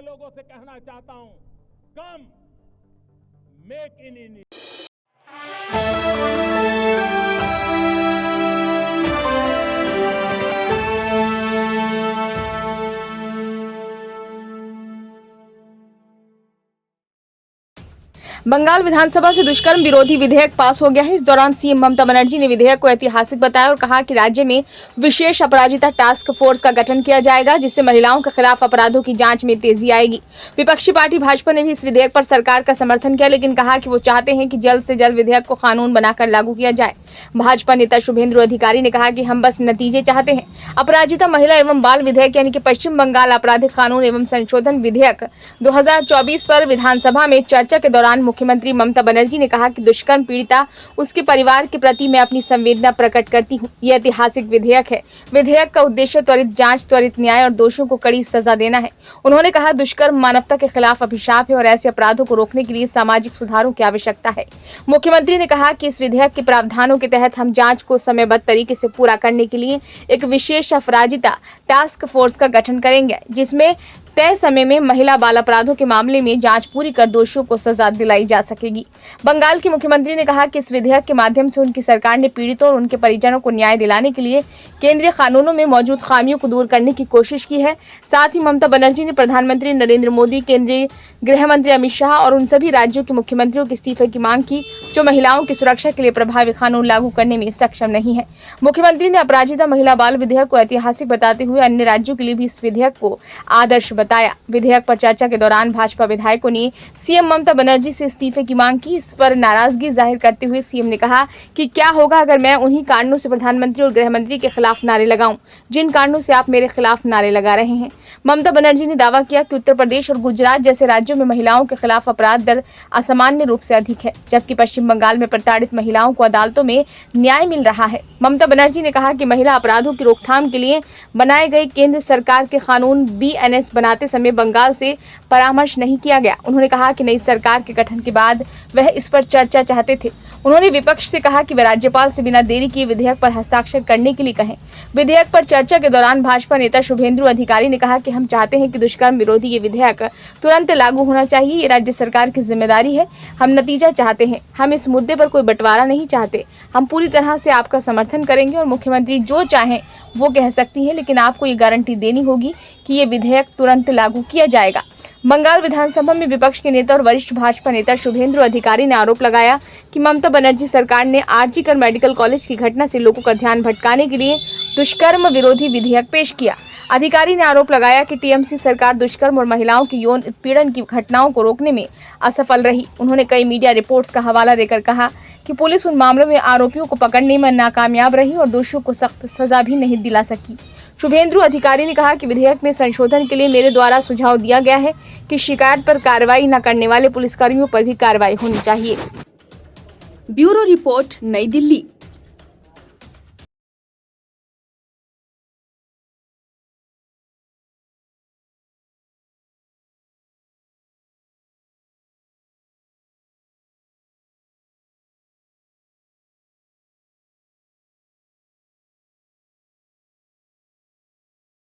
लोगों से कहना चाहता हूं, come make in India. Bengal विधानसभा से दुष्कर्म विरोधी विधेयक पास हो गया है। इस दौरान सीएम ममता बनर्जी ने विधेयक को ऐतिहासिक बताया और कहा कि राज्य में विशेष अपराजिता टास्क फोर्स का गठन किया जाएगा, जिससे महिलाओं के खिलाफ अपराधों की जांच में तेजी आएगी। विपक्षी पार्टी भाजपा ने भी इस विधेयक पर सरकार का समर्थन किया, लेकिन कहा कि वो चाहते हैं कि जल्द से जल्द विधेयक को कानून बनाकर लागू किया जाए। भाजपा नेता शुभेंदु अधिकारी ने कहा कि हम बस नतीजे चाहते हैं। अपराजिता महिला एवं बाल विधेयक यानी कि पश्चिम बंगाल आपराधिक कानून एवं संशोधन विधेयक 2024 पर विधानसभा में चर्चा के दौरान मुख्यमंत्री ममता बनर्जी ने कहा कि दुष्कर्म पीड़िता उसके परिवार के प्रति मैं अपनी संवेदना प्रकट करती हूँ। यह ऐतिहासिक विधेयक है। विधेयक का उद्देश्य त्वरित जांच, त्वरित न्याय और दोषियों को कड़ी सजा देना है। उन्होंने कहा दुष्कर्म मानवता के खिलाफ अभिशाप है और ऐसे अपराधों को रोकने के लिए सामाजिक सुधारों की आवश्यकता है। मुख्यमंत्री ने कहा कि इस विधेयक के प्रावधानों के तहत हम जांच को समयबद्ध तरीके से पूरा करने के लिए एक विशेष अपराजिता टास्क फोर्स का गठन करेंगे, जिसमें तय समय में महिला बाल अपराधों के मामले में जांच पूरी कर दोषियों को सजा दिलाई जा सकेगी। बंगाल के मुख्यमंत्री ने कहा कि इस विधेयक के माध्यम से उनकी सरकार ने पीड़ितों और उनके परिजनों को न्याय दिलाने के लिए केंद्रीय कानूनों में मौजूद खामियों को दूर करने की कोशिश की है। साथ ही ममता बनर्जी ने प्रधानमंत्री नरेंद्र मोदी, केंद्रीय गृह मंत्री अमित शाह और उन सभी राज्यों के मुख्यमंत्रियों के इस्तीफे की मांग की जो महिलाओं की सुरक्षा के लिए प्रभावी कानून लागू करने में सक्षम नहीं है। मुख्यमंत्री ने अपराजिता महिला बाल विधेयक को ऐतिहासिक बताते हुए अन्य राज्यों के लिए भी इस विधेयक को आदर्श बताया। विधेयक पर चर्चा के दौरान भाजपा विधायकों ने सीएम ममता बनर्जी से इस्तीफे की मांग की। इस पर नाराजगी जाहिर करते हुए सीएम ने कहा कि क्या होगा अगर मैं उन्हीं कारणों से प्रधानमंत्री और गृह मंत्री के खिलाफ नारे लगाऊं जिन कारणों से आप मेरे खिलाफ नारे लगा रहे हैं। ममता बनर्जी ने दावा किया कि उत्तर प्रदेश और गुजरात जैसे राज्यों में महिलाओं के खिलाफ अपराध दर असामान्य रूप से अधिक है, जबकि पश्चिम बंगाल में प्रताड़ित महिलाओं को अदालतों में न्याय मिल रहा है। ममता बनर्जी ने कहा कि महिला अपराधों की रोकथाम के लिए बनाए गए केंद्र सरकार के कानून BNS बनाते समय बंगाल से परामर्श नहीं किया गया। उन्होंने कहा कि नई सरकार के गठन के बाद वह इस पर चर्चा चाहते थे। उन्होंने विपक्ष से कहा कि वे राज्यपाल से बिना देरी किए विधेयक पर हस्ताक्षर करने के लिए कहें। विधेयक पर चर्चा के दौरान भाजपा नेता शुभेंदु अधिकारी ने कहा कि हम चाहते हैं कि दुष्कर्म विरोधी ये विधेयक तुरंत लागू होना चाहिए। ये राज्य सरकार की जिम्मेदारी है। हम नतीजा चाहते हैं। हम इस मुद्दे पर कोई बंटवारा नहीं चाहते। हम पूरी तरह से आपका समर्थन करेंगे और मुख्यमंत्री जो चाहें वो कह सकती है, लेकिन आपको ये गारंटी देनी होगी कि ये विधेयक तुरंत लागू किया जाएगा। बंगाल विधानसभा में विपक्ष के नेता और वरिष्ठ भाजपा नेता शुभेंदु अधिकारी ने आरोप लगाया कि ममता बनर्जी सरकार ने आरजी मेडिकल कॉलेज की घटना से लोगों का ध्यान भटकाने के लिए दुष्कर्म विरोधी विधेयक पेश किया। अधिकारी ने आरोप लगाया कि टीएमसी सरकार दुष्कर्म और महिलाओं की यौन उत्पीड़न की घटनाओं को रोकने में असफल रही। उन्होंने कई मीडिया रिपोर्ट्स का हवाला देकर कहा कि पुलिस उन मामलों में आरोपियों को पकड़ने में नाकामयाब रही और दोषियों को सख्त सजा भी नहीं दिला सकी। शुभेंदु अधिकारी ने कहा कि विधेयक में संशोधन के लिए मेरे द्वारा सुझाव दिया गया है कि शिकायत पर कार्रवाई न करने वाले पुलिसकर्मियों पर भी कार्रवाई होनी चाहिए। ब्यूरो रिपोर्ट, नई दिल्ली।